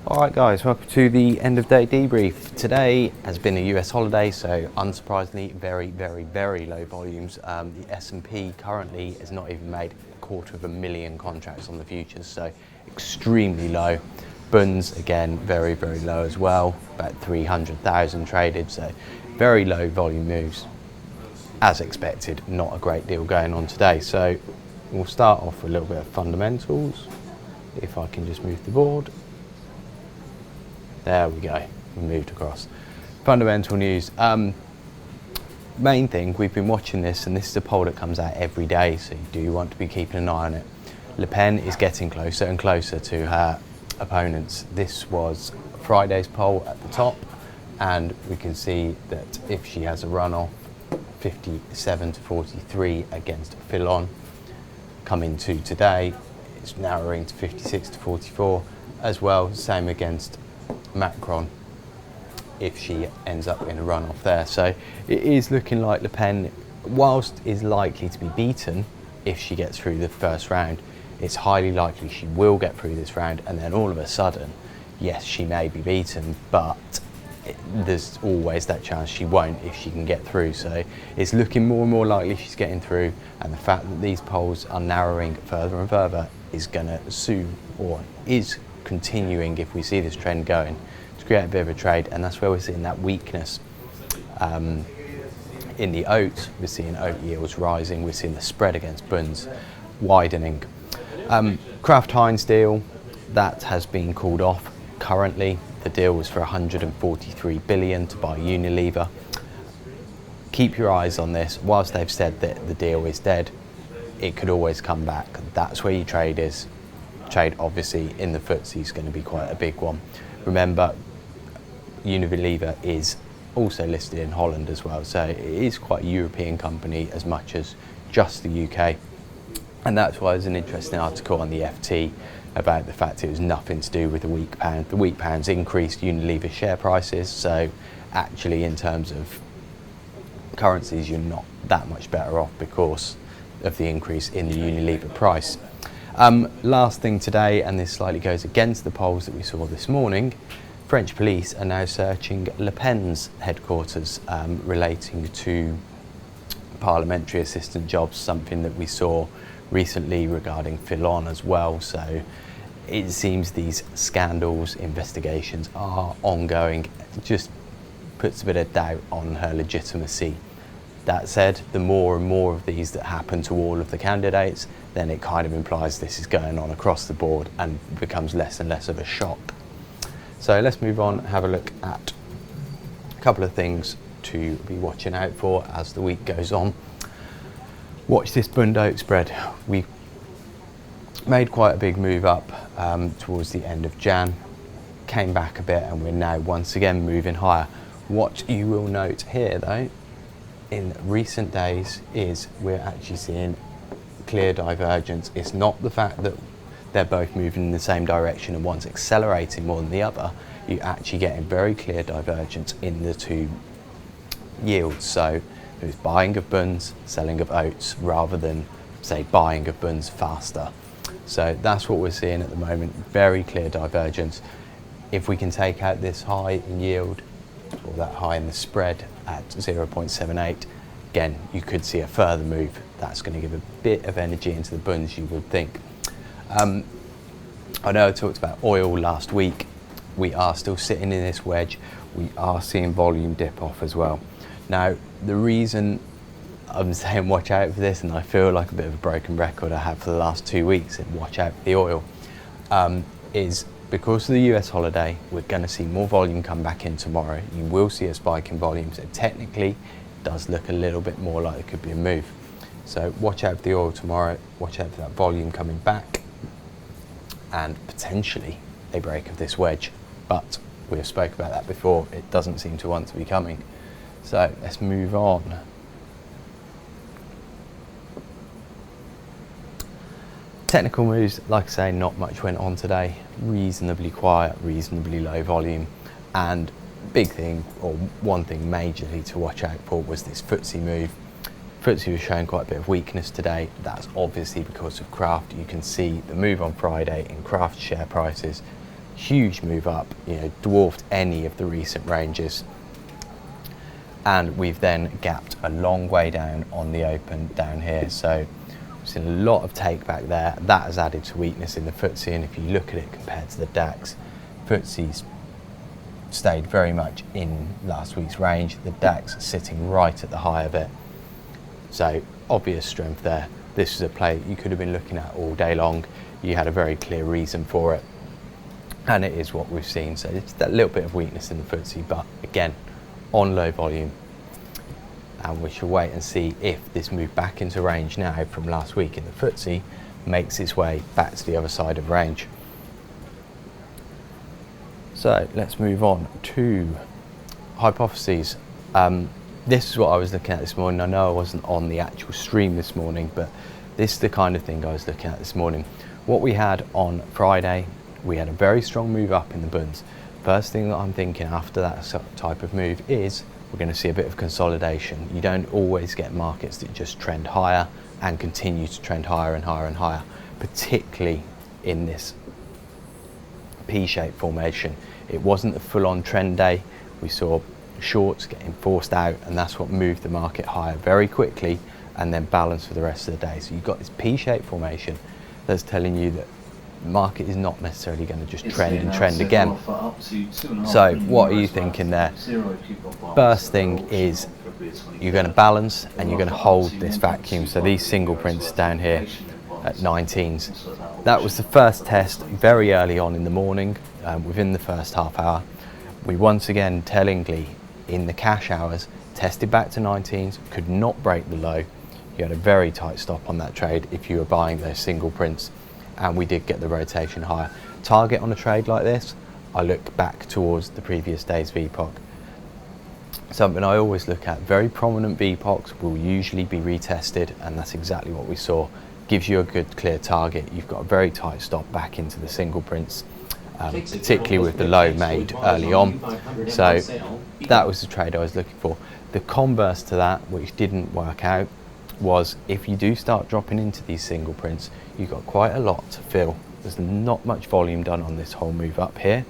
Alright guys, welcome to the end of day debrief. Today has been a US holiday, so unsurprisingly very low volumes. The S&P currently has not even made 250,000 contracts on the futures, so extremely low. Bunds again very low as well, about 300,000 traded, so very low volume moves. As expected, not a great deal going on today. So we'll start off with a little bit of fundamentals. If I can just move the board. There we go, we moved across. Fundamental news. Main thing, we've been watching this, and this is a poll that comes out every day, so you do want to be keeping an eye on it. Le Pen is getting closer and closer to her opponents. This was Friday's poll at the top, and we can see that if she has a runoff, 57 to 43 against Fillon. Coming to today, it's narrowing to 56 to 44 as well, same against Macron if she ends up in a runoff there. So it is looking like Le Pen, whilst is likely to be beaten if she gets through the first round, it's highly likely she will get through this round, and then all of a sudden, yes, she may be beaten, but there's always that chance she won't if she can get through. So it's looking more and more likely she's getting through, and the fact that these polls are narrowing further and further is going to soon, or is continuing if we see this trend going, to create a bit of a trade. And that's where we're seeing that weakness in the oats. We're seeing oat yields rising, we're seeing the spread against buns widening. Kraft Heinz deal, that has been called off currently. The deal was for 143 billion to buy Unilever. Keep your eyes on this. Whilst they've said that the deal is dead, it could always come back. That's where your trade is. Trade obviously in the FTSE is going to be quite a big one. Remember, Unilever is also listed in Holland as well, so it is quite a European company as much as just the UK. And that's why there's an interesting article on the FT about the fact it was nothing to do with the weak pound. The weak pound's increased Unilever share prices, so actually in terms of currencies you're not that much better off because of the increase in the Unilever price. Last thing today, and this slightly goes against the polls that we saw this morning, French police are now searching Le Pen's headquarters relating to parliamentary assistant jobs, something that we saw recently regarding Fillon as well. So it seems these scandals, investigations are ongoing. It just puts a bit of doubt on her legitimacy. That said, the more and more of these that happen to all of the candidates, then it kind of implies this is going on across the board and becomes less and less of a shock. So let's move on and have a look at a couple of things to be watching out for as the week goes on. Watch this Bund oat spread. We made quite a big move up towards the end of Jan, came back a bit, and we're now once again moving higher. What you will note here though, in recent days, is we're actually seeing clear divergence. It's not the fact that they're both moving in the same direction and one's accelerating more than the other. You're actually getting very clear divergence in the two yields. So it's buying of buns, selling of oats, rather than say buying of buns faster. So that's what we're seeing at the moment, very clear divergence. If we can take out this high in yield, or that high in the spread at 0.78, again, you could see a further move. That's going to give a bit of energy into the buns, you would think. I know I talked about oil last week. We are still sitting in this wedge. We are seeing volume dip off as well. Now, the reason I'm saying watch out for this, and I feel like a bit of a broken record I have for the last 2 weeks, and watch out for the oil, is because of the US holiday. We're going to see more volume come back in tomorrow. You will see a spike in volume, so technically it does look a little bit more like there could be a move. So watch out for the oil tomorrow, watch out for that volume coming back, and potentially a break of this wedge. But we have spoke about that before, it doesn't seem to want to be coming. So let's move on. Technical moves, like I say, not much went on today. Reasonably quiet, reasonably low volume, and big thing, or one thing majorly to watch out for, was this FTSE move. FTSE was showing quite a bit of weakness today. That's obviously because of Kraft. You can see the move on Friday in Kraft share prices huge move up, dwarfed any of the recent ranges. And we've then gapped a long way down on the open down here. So we've seen a lot of take back there. That has added to weakness in the FTSE, and if you look at it compared to the DAX, FTSE's stayed very much in last week's range. The DAX sitting right at the high of it. So obvious strength there. This is a play you could have been looking at all day long. You had a very clear reason for it, and it is what we've seen. So it's that little bit of weakness in the FTSE, but again, on low volume. And we shall wait and see if this move back into range now from last week in the FTSE makes its way back to the other side of range. So let's move on to hypotheses. This is what I was looking at this morning. I know I wasn't on the actual stream this morning, but this is the kind of thing I was looking at this morning. What we had on Friday, we had a very strong move up in the bunds. First thing that I'm thinking after that type of move is we're going to see a bit of consolidation. You don't always get markets that just trend higher and continue to trend higher and higher and higher, particularly in this P-shaped formation. It wasn't a full-on trend day. We saw shorts getting forced out, and that's what moved the market higher very quickly and then balanced for the rest of the day. So you've got this P-shaped formation that's telling you that the market is not necessarily going to just trend and trend again. So what are you thinking there? First thing is you're going to balance and you're going to hold this vacuum. So these single prints down here at 19s. That was the first test very early on in the morning, within the first half hour. We once again, tellingly, in the cash hours, tested back to 19s, could not break the low. You had a very tight stop on that trade if you were buying those single prints, and we did get the rotation higher. Target on a trade like this, I look back towards the previous day's VPOC. Something I always look at, very prominent VPOCs will usually be retested, and that's exactly what we saw. Gives you a good clear target. You've got a very tight stop back into the single prints, particularly with the low made early on. So that was the trade I was looking for. The converse to that, which didn't work out, was if you do start dropping into these single prints, you've got quite a lot to fill. There's not much volume done on this whole move up here,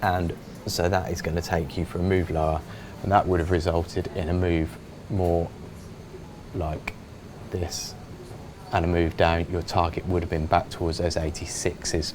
and so that is going to take you for a move lower, and that would have resulted in a move more like this, and a move down. Your target would have been back towards those 86s.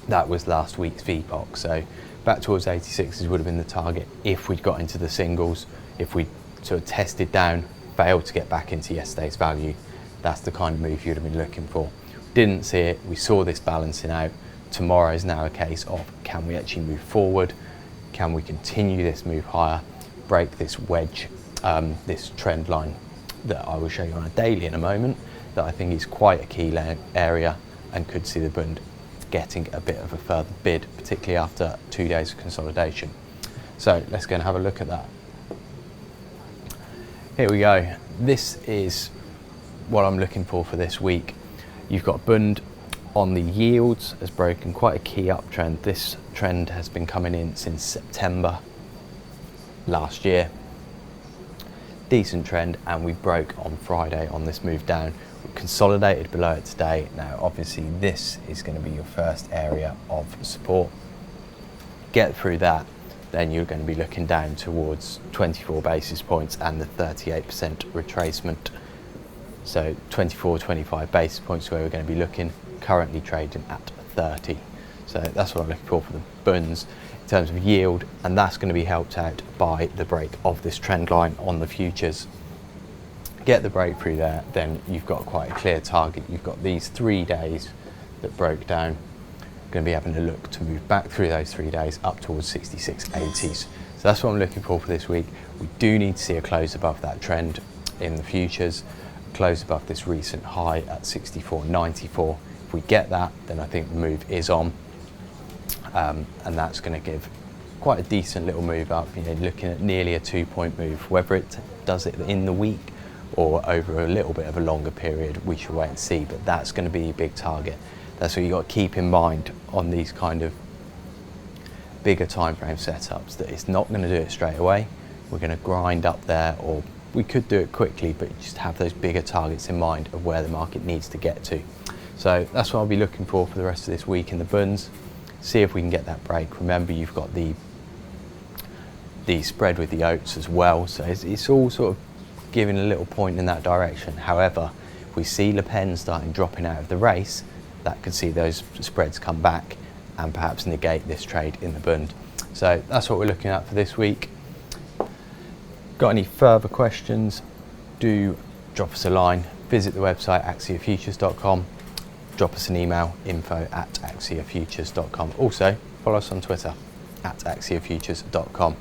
That was last week's VPOC, so back towards 86s would have been the target if we'd got into the singles. If we sort of tested down, failed to get back into yesterday's value, that's the kind of move you'd have been looking for. Didn't see it. We saw this balancing out. Tomorrow is now a case of, can we actually move forward? Can we continue this move higher, break this wedge, this trend line that I will show you on a daily in a moment, that I think is quite a key area and could see the bund getting a bit of a further bid, particularly after 2 days of consolidation. So let's go and have a look at that. Here we go. This is what I'm looking for this week. You've got bund on the yields has broken quite a key uptrend. This trend has been coming in since September last year. Decent trend, and we broke on Friday on this move down. We consolidated below it today. Now obviously this is going to be your first area of support. Get through that, then you're going to be looking down towards 24 basis points and the 38% retracement. So 24, 25 basis points where we're going to be looking, currently trading at 30. So that's what I'm looking for the bunds in terms of yield, and that's going to be helped out by the break of this trend line on the futures. Get the breakthrough there, then you've got quite a clear target. You've got these 3 days that broke down. Going to be having a look to move back through those 3 days up towards 66.80s. So that's what I'm looking for this week. We do need to see a close above that trend in the futures, close above this recent high at 64.94. If we get that, then I think the move is on, and that's going to give quite a decent little move up. Looking at nearly a 2-point move. Whether it does it in the week or over a little bit of a longer period, we should wait and see, but that's going to be a big target. That's what you got to keep in mind on these kind of bigger time frame setups, that it's not going to do it straight away. We're going to grind up there, or we could do it quickly, but just have those bigger targets in mind of where the market needs to get to. So that's what I'll be looking for the rest of this week in the bunds. see if we can get that break. Remember, you've got the spread with the oats as well, so it's all sort of giving a little point in that direction. However, if we see Le Pen starting dropping out of the race, that could see those spreads come back and perhaps negate this trade in the Bund. So that's what we're looking at for this week. Got any further questions, do drop us a line, visit the website axiafutures.com, drop us an email, info@axiafutures.com. Also follow us on Twitter @axiafutures.com.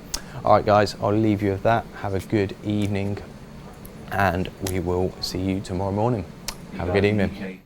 Alright guys, I'll leave you with that. Have a good evening and we will see you tomorrow morning. Have a good evening.